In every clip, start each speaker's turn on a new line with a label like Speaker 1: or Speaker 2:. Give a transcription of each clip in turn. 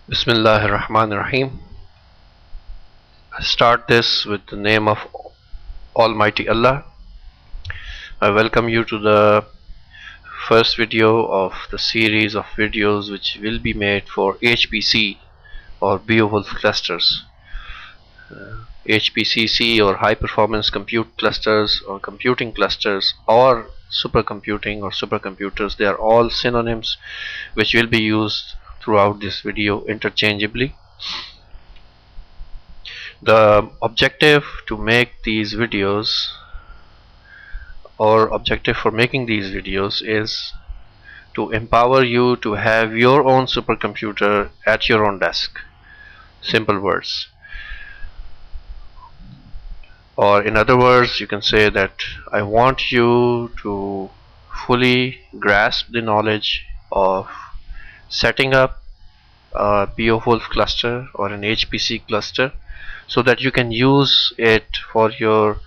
Speaker 1: Bismillahir Rahmanir Rahim. I start this with the name of Almighty Allah. I welcome you to the first video of the series of videos which will be made for HPC or Beowulf clusters. HPCC or high performance compute clusters or computing clusters or supercomputing or supercomputers, they are all synonyms which will be used throughout this video interchangeably. The objective to make these videos or objective for making these videos is to empower you to have your own supercomputer at your own desk. Simple words. Or in other words, you can say that I want you to fully grasp the knowledge of setting up a Beowulf cluster or an HPC cluster so that you can use it for your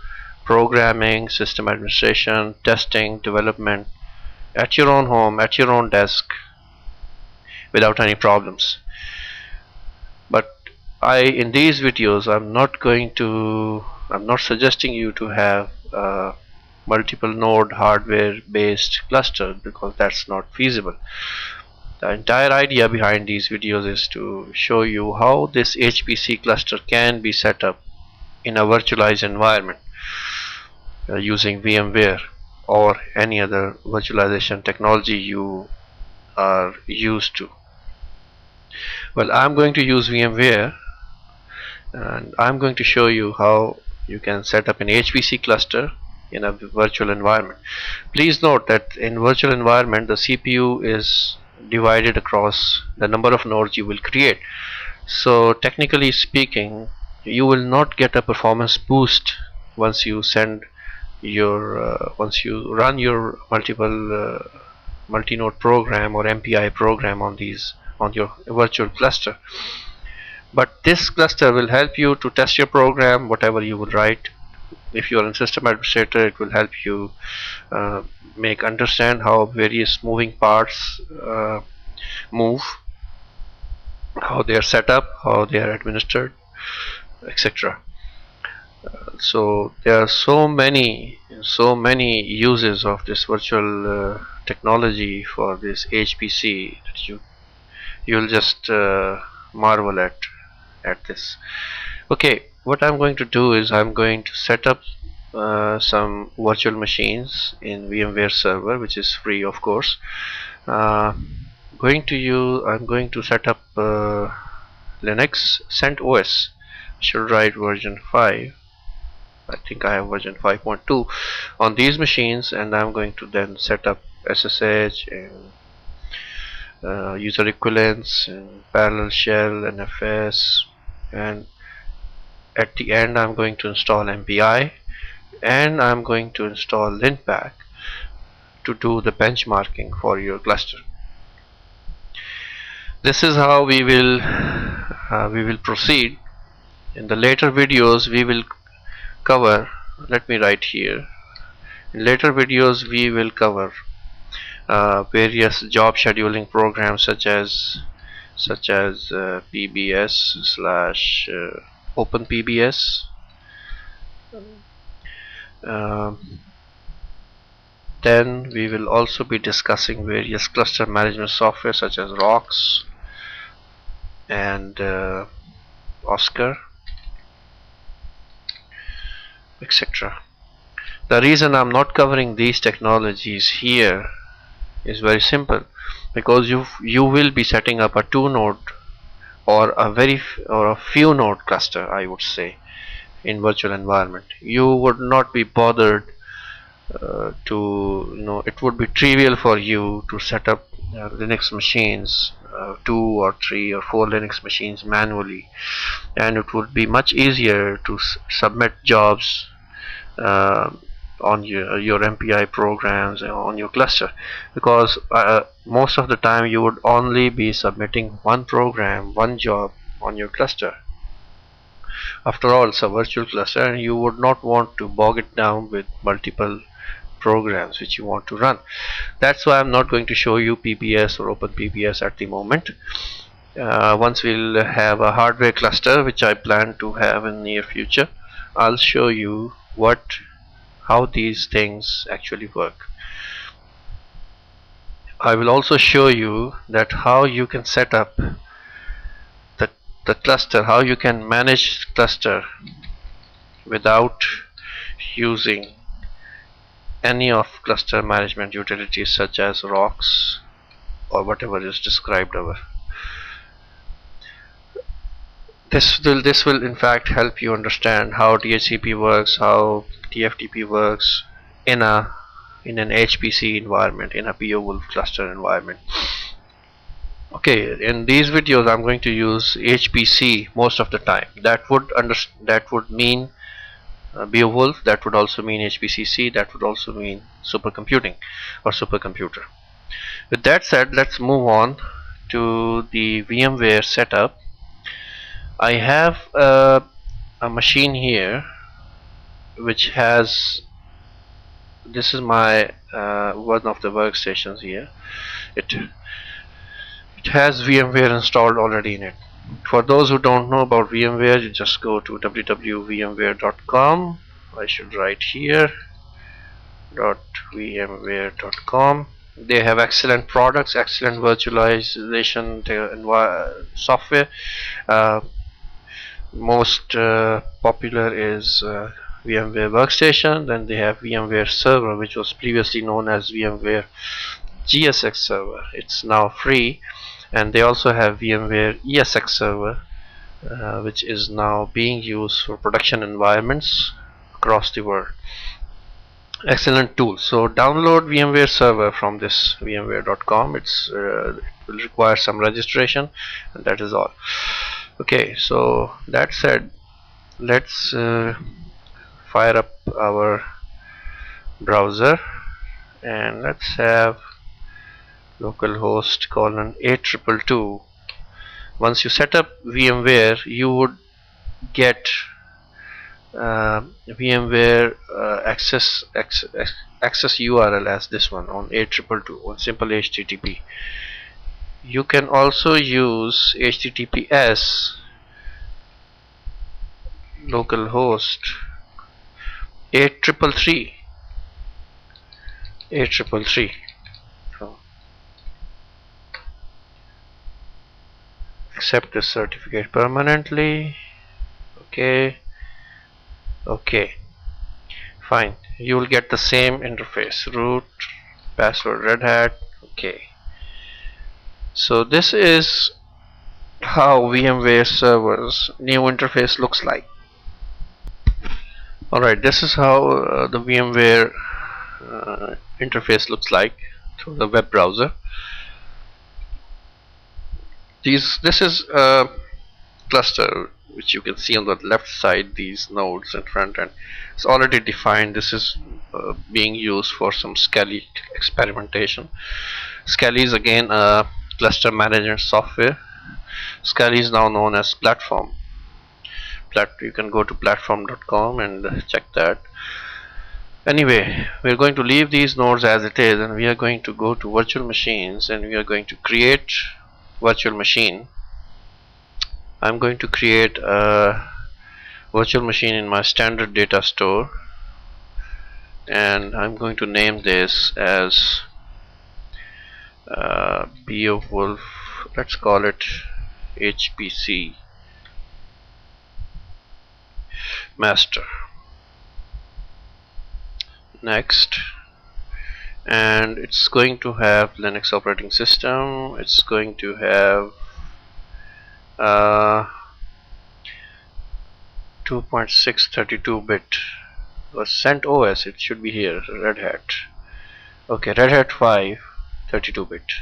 Speaker 1: programming, system administration, testing, development at your own home, at your own desk without any problems. But in these videos I'm not suggesting you to have a multiple node hardware based cluster because that's not feasible. The entire idea behind these videos is to show you how this HPC cluster can be set up in a virtualized environment using VMware or any other virtualization technology you are used to. Well, I'm going to use VMware and I'm going to show you how you can set up an HPC cluster in a virtual environment. Please note that in virtual environment the CPU is divided across the number of nodes you will create. So technically speaking, you will not get a performance boost once you run your multi-node program or MPI program on your virtual cluster. But this cluster will help you to test your program, whatever you would write. If you are a system administrator, it will help you understand how various moving parts move, how they are set up, how they are administered, etc. So there are so many uses of this virtual technology for this HPC that you'll just marvel at this. Okay, what I'm going to do is I'm going to set up some virtual machines in VMware server, which is free, of course. I'm going to set up Linux CentOS. Should write version 5. I think I have version 5.2 on these machines, and I'm going to then set up SSH and user equivalents and parallel shell, NFS, and at the end I'm going to install MPI and I'm going to install Linpack to do the benchmarking for your cluster. This is how we will proceed. In the later videos we will cover, let me write here, in later videos we will cover various job scheduling programs such as PBS slash OpenPBS. Then we will also be discussing various cluster management software such as ROX and Oscar, etc. The reason I'm not covering these technologies here is very simple, because you will be setting up a 2-node or a few node cluster, I would say, in virtual environment. You would not be bothered it would be trivial for you to set up Linux machines, 2 or 3 or 4 Linux machines manually, and it would be much easier to submit jobs on your MPI programs on your cluster, because most of the time you would only be submitting one program, one job on your cluster. After all, it's a virtual cluster and you would not want to bog it down with multiple programs which you want to run. That's why I'm not going to show you PBS or OpenPBS at the moment. Once we'll have a hardware cluster, which I plan to have in near future, I'll show you how these things actually work. I will also show you that how you can set up the, the cluster, how you can manage cluster without using any of cluster management utilities such as rocks or whatever is described above. This will in fact help you understand how DHCP works, how TFTP works in an HPC environment, in a Beowulf cluster environment. Okay, in these videos I'm going to use HPC most of the time. That would mean Beowulf. That would also mean HPCC. That would also mean supercomputing or supercomputer. With that said, let's move on to the VMware setup. I have a machine here which has, this is my one of the workstations here. It has VMware installed already in it. For those who don't know about VMware, you just go to www.vmware.com. I should write here .vmware.com. They have excellent products, excellent virtualization software. Most popular is VMware Workstation. Then they have VMware Server, which was previously known as VMware GSX Server. It's now free. And they also have VMware ESX Server, which is now being used for production environments across the world. Excellent tool. So download VMware Server from this vmware.com. It will require some registration, and that is all. Okay, so that said, let's fire up our browser and let's have localhost :822. Once you set up VMware, you would get VMware access URL as this one on 822 on simple HTTP. You can also use HTTPS localhost 833. So accept this certificate permanently. Okay, fine. You will get the same interface: root, password, Red Hat. Okay, so this is how VMware Server's new interface looks like. Alright, this is how the VMware interface looks like through the web browser. This is a cluster which you can see on the left side, these nodes in front end. It's already defined. This is being used for some Scali experimentation. Scali is again a cluster management software. Scali is now known as platform. You can go to platform.com and check that. Anyway, we're going to leave these nodes as it is, and we are going to go to virtual machines, and we are going to create virtual machine. I'm going to create a virtual machine in my standard data store, and I'm going to name this as Beowulf. Let's call it HPC master. Next, and it's going to have Linux operating system. It's going to have 2.632-bit was CentOS. It should be here. Red Hat. Okay, Red Hat 5 32-bit.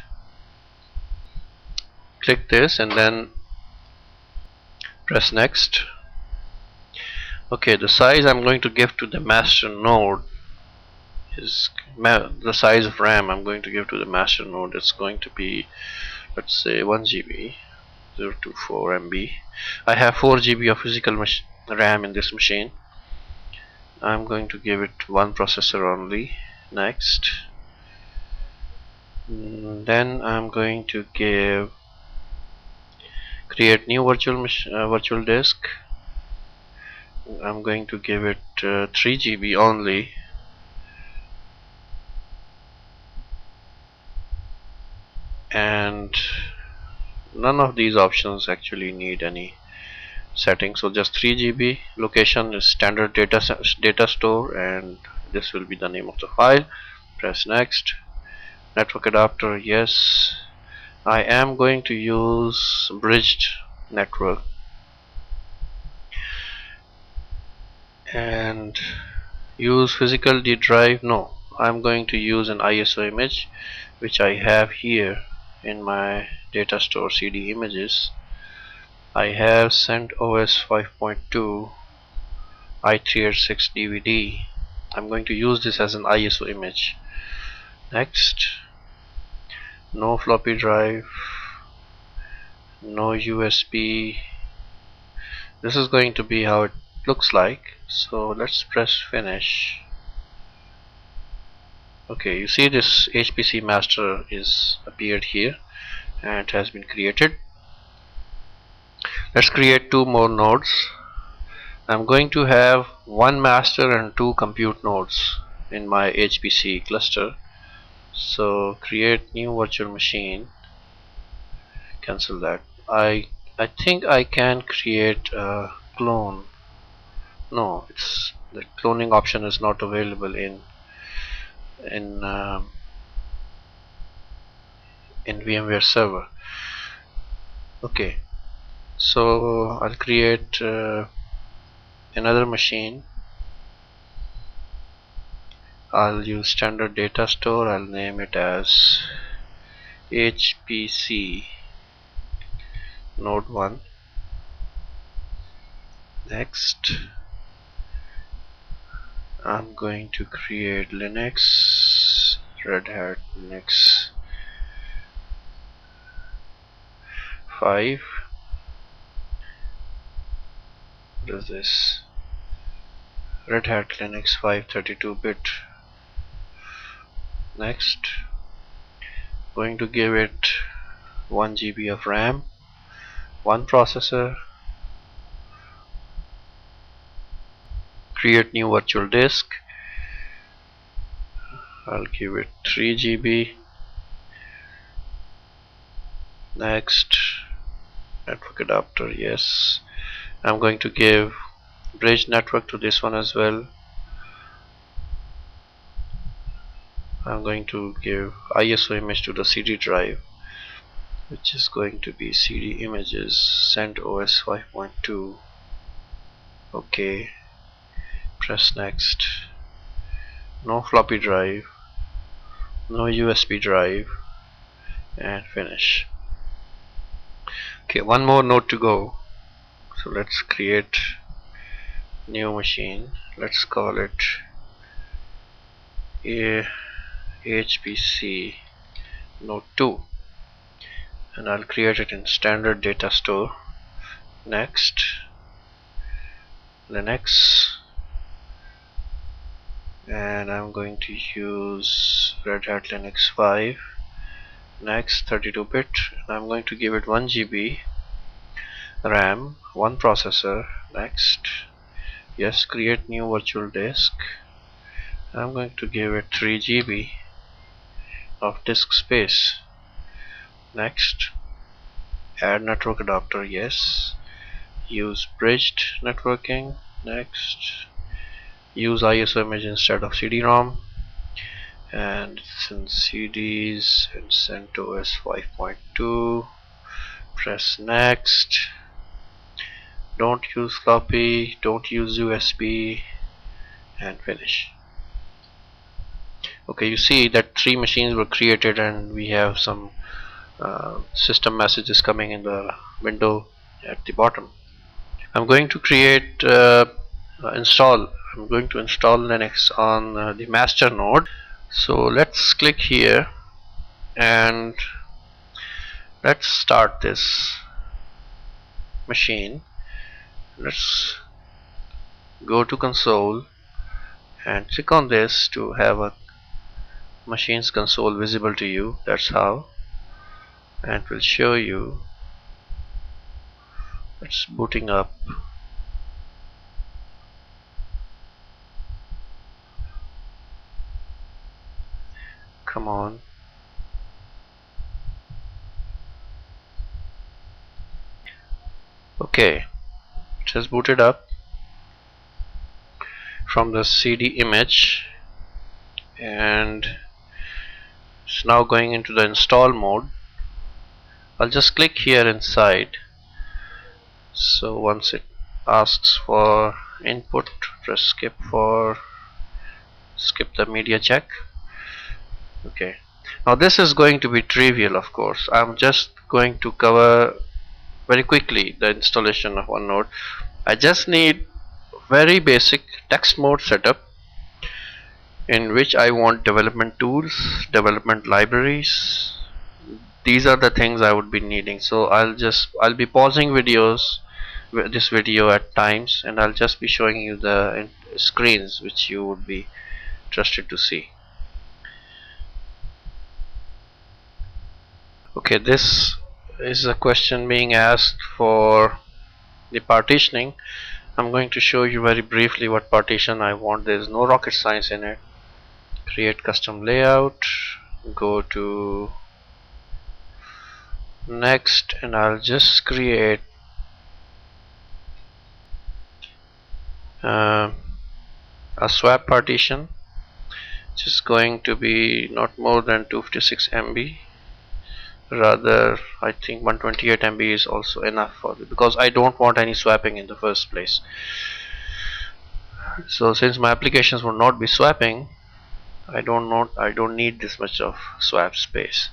Speaker 1: Click this and then press next. Okay, the size I'm going to give to the master node is the size of RAM I'm going to give to the master node. It's going to be, let's say, 1 GB, 024 MB. I have 4 GB of physical RAM in this machine. I'm going to give it one processor only. Next, then I'm going to give create new virtual disk. I'm going to give it 3 GB only, and none of these options actually need any settings, so just 3 GB. Location is standard data store, and this will be the name of the file. Press next. Network adapter, yes. I am going to use bridged network, and use physical D drive, no. I'm going to use an ISO image which I have here in my data store CD images. I have CentOS 5.2 i386 DVD. I'm going to use this as an ISO image. Next, no floppy drive, no USB. This is going to be how it looks like, so let's press finish. Okay, you see this HPC master is appeared here and it has been created. Let's create two more nodes. I'm going to have one master and two compute nodes in my HPC cluster. So create new virtual machine, cancel that. I think I can create a clone. No, it's the cloning option is not available in um, in VMware server. Okay, so I'll create another machine. I'll use standard data store. I'll name it as HPC node 1. Next, I'm going to create Linux, Red Hat Linux 5. What is this? Red Hat Linux 5 32-bit. Next, going to give it 1 GB of RAM, one processor, create new virtual disk. I'll give it 3 GB. Next, network adapter, yes. I'm going to give bridge network to this one as well. I'm going to give ISO image to the CD drive, which is going to be CD images CentOS 5.2. okay, press next. No floppy drive, no USB drive, and finish. Okay, one more node to go, so let's create new machine. Let's call it HPC node 2, and I'll create it in standard data store. Next, Linux, and I'm going to use Red Hat Linux 5. Next, 32-bit, and I'm going to give it 1 GB RAM, one processor. Next, yes, create new virtual disk. I'm going to give it 3 GB of disk space. Next, add network adapter, yes. Use bridged networking. Next, use ISO image instead of CD-ROM, and it's in CDs and CentOS 5.2. Press next. Don't use floppy, don't use USB, and finish. Okay, you see that 3 machines were created, and we have some system messages coming in the window at the bottom. I'm going to create install. I'm going to install Linux on the master node. So let's click here and let's start this machine. Let's go to console and click on this to have a machine's console visible to you. That's how, and it will show you It's booting up. Come on. Okay, it has booted up from the CD image, and it's now going into the install mode. I'll just click here inside. So once it asks for input, press skip the media check. Okay, now this is going to be trivial, of course. I'm just going to cover very quickly the installation of OneNote. I just need very basic text mode setup in which I want development tools, development libraries. These are the things I would be needing. So I'll be pausing this video at times, and I'll just be showing you the screens which you would be interested to see. Okay, this is a question being asked for the partitioning. I'm going to show you very briefly what partition I want. There is no rocket science in it. Create custom layout, go to next, and I'll just create a swap partition, which is going to be not more than 256 MB. Rather, I think 128 MB is also enough for it, because I don't want any swapping in the first place. So since my applications will not be swapping, I don't need this much of swap space.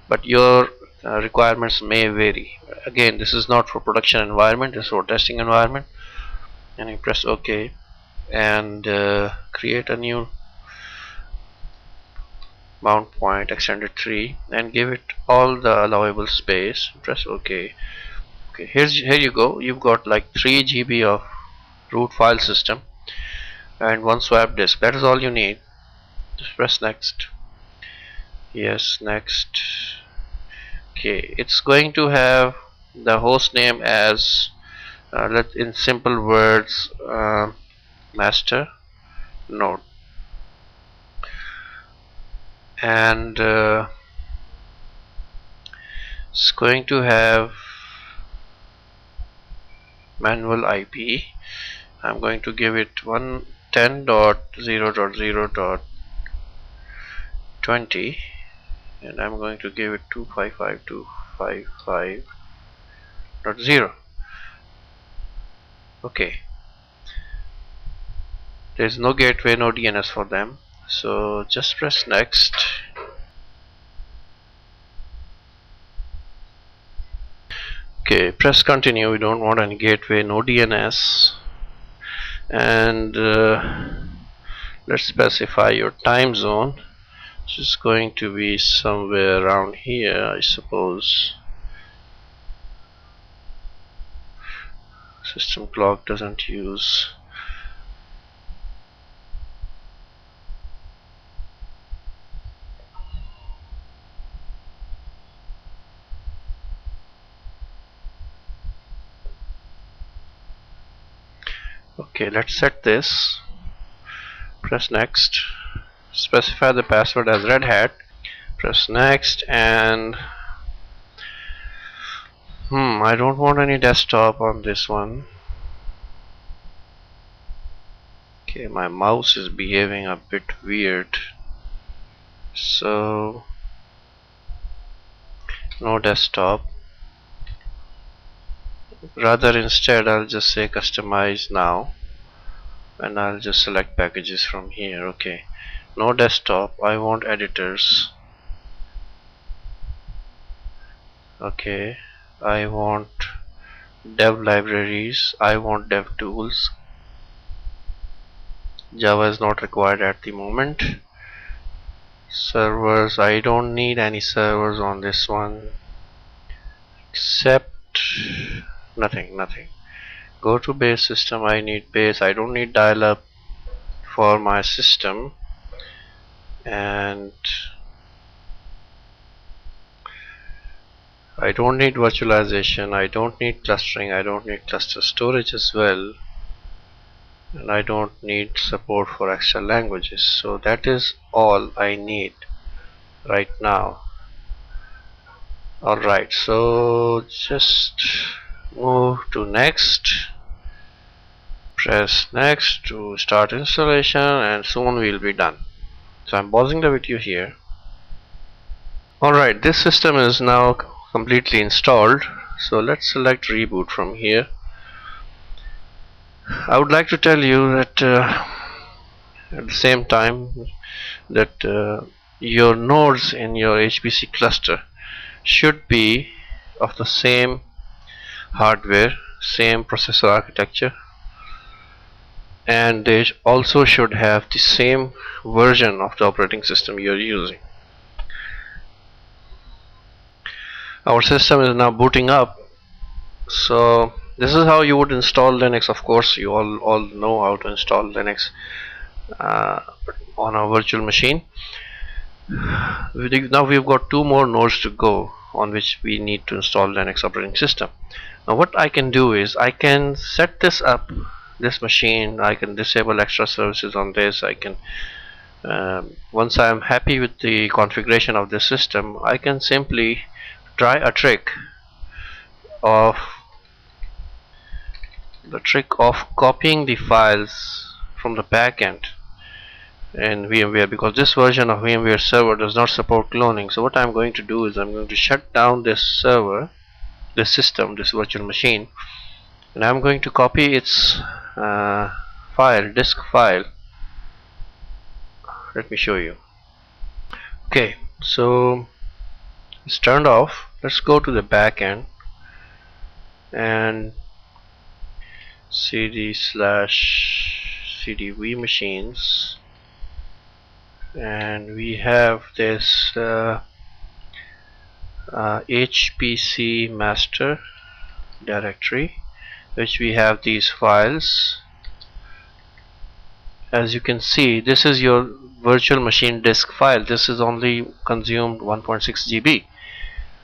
Speaker 1: But your requirements may vary. Again, this is not for production environment, this is for testing environment. And you press OK and create a new mount point extended 3 and give it all the allowable space. Press OK. Okay, here you go. You've got like 3 GB of root file system and 1 swap disk. That is all you need. Just press next. Yes, next. Okay, it's going to have the host name as in simple words, master node, and it's going to have manual IP. I'm going to give it 110.0.0.20, and I'm going to give it 255.255.0. Okay, there is no gateway, no DNS for them, so just press next. Okay, press continue. We don't want any gateway, no DNS, and let's specify your time zone, which is going to be somewhere around here, I suppose. System clock doesn't use. Okay, let's set this. Press next. Specify the password as Red Hat. Press next, and I don't want any desktop on this one. Okay, my mouse is behaving a bit weird, so no desktop. Rather, instead I'll just say customize now, and I'll just select packages from here. Okay, no desktop. I want editors. Okay, I want dev libraries. I want dev tools. Java is not required at the moment. Servers, I don't need any servers on this one, except nothing. Go to base system. I need base. I don't need dial-up for my system, and I don't need virtualization, I don't need clustering, I don't need cluster storage as well, and I don't need support for extra languages. So that is all I need right now. Alright, so just move to next, press next to start installation, and soon we'll be done. So I'm pausing the video here. Alright, this system is now completely installed, so let's select reboot from here. I would like to tell you that at the same time that your nodes in your HPC cluster should be of the same hardware, same processor architecture, and they also should have the same version of the operating system you're using. Our system is now booting up, so this is how you would install Linux. Of course, you all know how to install Linux on a virtual machine. Now we've got 2 more nodes to go on which we need to install Linux operating system. Now what I can do is I can set this up, this machine, I can disable extra services on this. I can once I'm happy with the configuration of this system, I can simply try a trick of copying the files from the backend in VMware, because this version of VMware server does not support cloning. So what I'm going to do is I'm going to shut down this server, this system, this virtual machine, and I'm going to copy its disk file. Let me show you. Okay, so it's turned off. Let's go to the back end and cd/cd vmachines, and we have this HPC master directory, which we have these files. As you can see, this is your virtual machine disk file. This is only consumed 1.6 GB.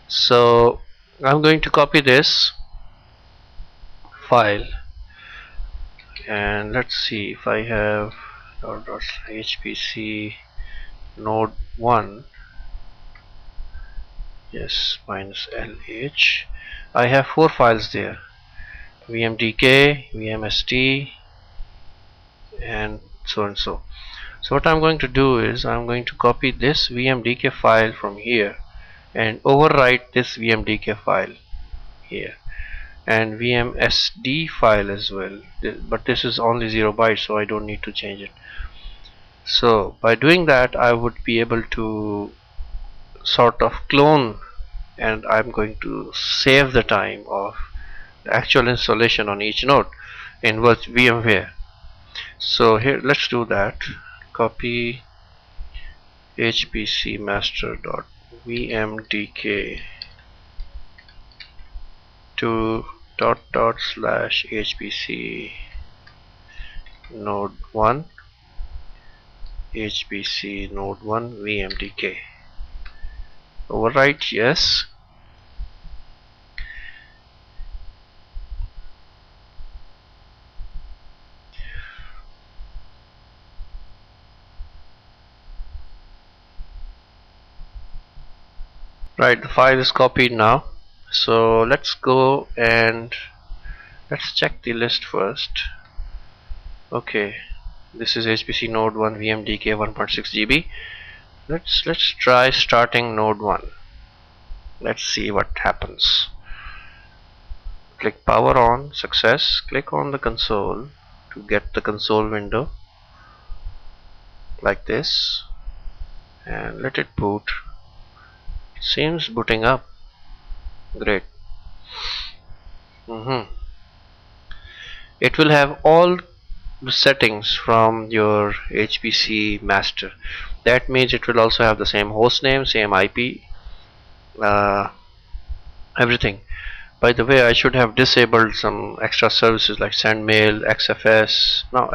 Speaker 1: So I'm going to copy this file, and let's see if I have HPC node 1, yes, minus LH. I have 4 files there: vmdk, vmst, and so and so. So what I'm going to do is I'm going to copy this vmdk file from here and overwrite this vmdk file here, and vmsd file as well, but this is only 0 bytes, so I don't need to change it. So by doing that, I would be able to sort of clone, and I'm going to save the time of the actual installation on each node in VMware. So here, let's do that. Copy hpc master.vmdk to /hpc node 1 HPC node 1 vmdk. Overwrite yes. Right, the file is copied now. So let's go and let's check the list first. Okay, this is HPC node 1 vmdk 1.6 GB. Let's try starting node 1. Let's see what happens. Click power on, success. Click on the console to get the console window like this, and let it boot. It seems booting up. Great. It will have all the settings from your HPC master. That means it will also have the same host name, same IP, everything. By the way, I should have disabled some extra services like send mail, XFS, no,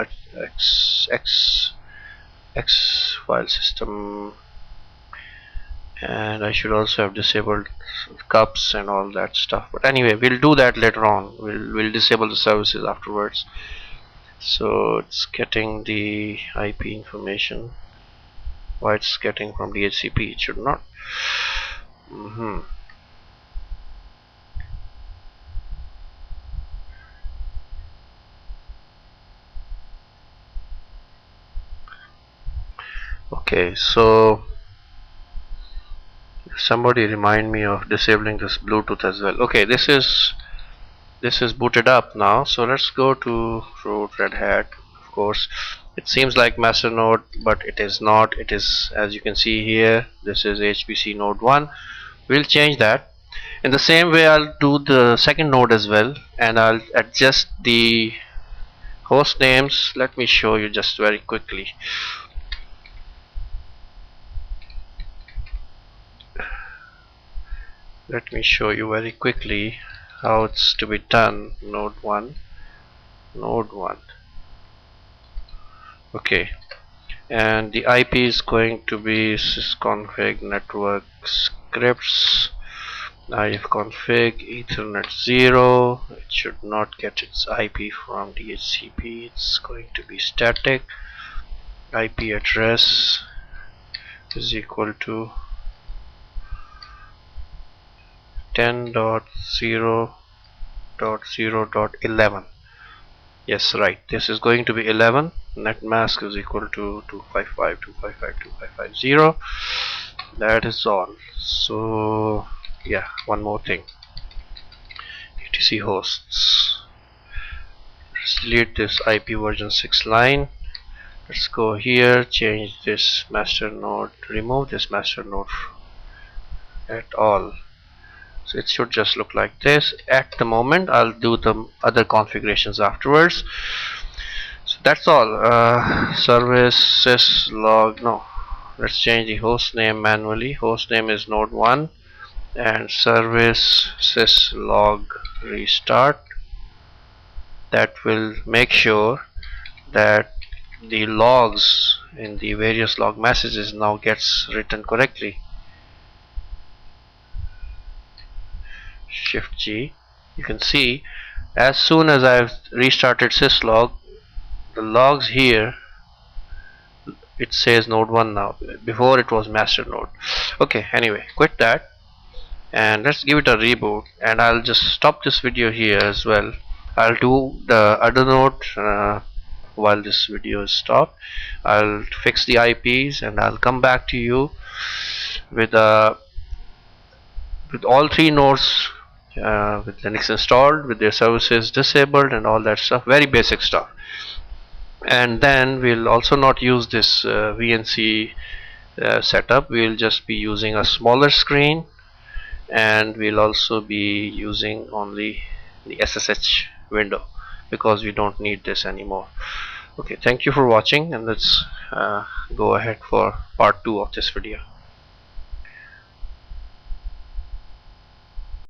Speaker 1: X file system, and I should also have disabled cups and all that stuff, but anyway, we'll do that later on. We'll disable the services afterwards. So it's getting the IP information. Why it's getting from DHCP? It should not. Okay, so somebody remind me of disabling this Bluetooth as well. Okay, this is booted up now, so let's go to root Red Hat. Of course, it seems like master node, but it is not. It is, as you can see here, this is HPC node 1. We'll change that. In the same way, I'll do the second node as well, and I'll adjust the host names. Let me show you just very quickly. Let me show you very quickly how it's to be done. Node 1, node 1. Okay, and the IP is going to be sysconfig network scripts ifconfig ethernet 0. It should not get its IP from DHCP. It's going to be static. IP address is equal to 10.0.0.11. Yes, right, this is going to be 11. Net mask is equal to 255.255.255.0. that is all. So yeah, one more thing, etc hosts. Let's delete this IP version 6 line. Let's go here, change this master node, remove this master node at all. So it should just look like this at the moment. I'll do the other configurations afterwards. So that's all. Service syslog, no, let's change the host name manually. Host name is node 1, and service syslog restart. That will make sure that the logs in the various log messages now gets written correctly. Shift G. You can see as soon as I've restarted syslog, the logs here, it says node 1 now. Before it was master node. Okay, anyway, quit that and let's give it a reboot, and I'll just stop this video here as well. I'll do the other node while this video is stopped. I'll fix the IPs and I'll come back to you with all 3 nodes with Linux installed, with their services disabled and all that stuff, very basic stuff. And then we'll also not use this VNC setup. We'll just be using a smaller screen, and we'll also be using only the SSH window because we don't need this anymore. Okay, thank you for watching, and let's go ahead for part 2 of this video.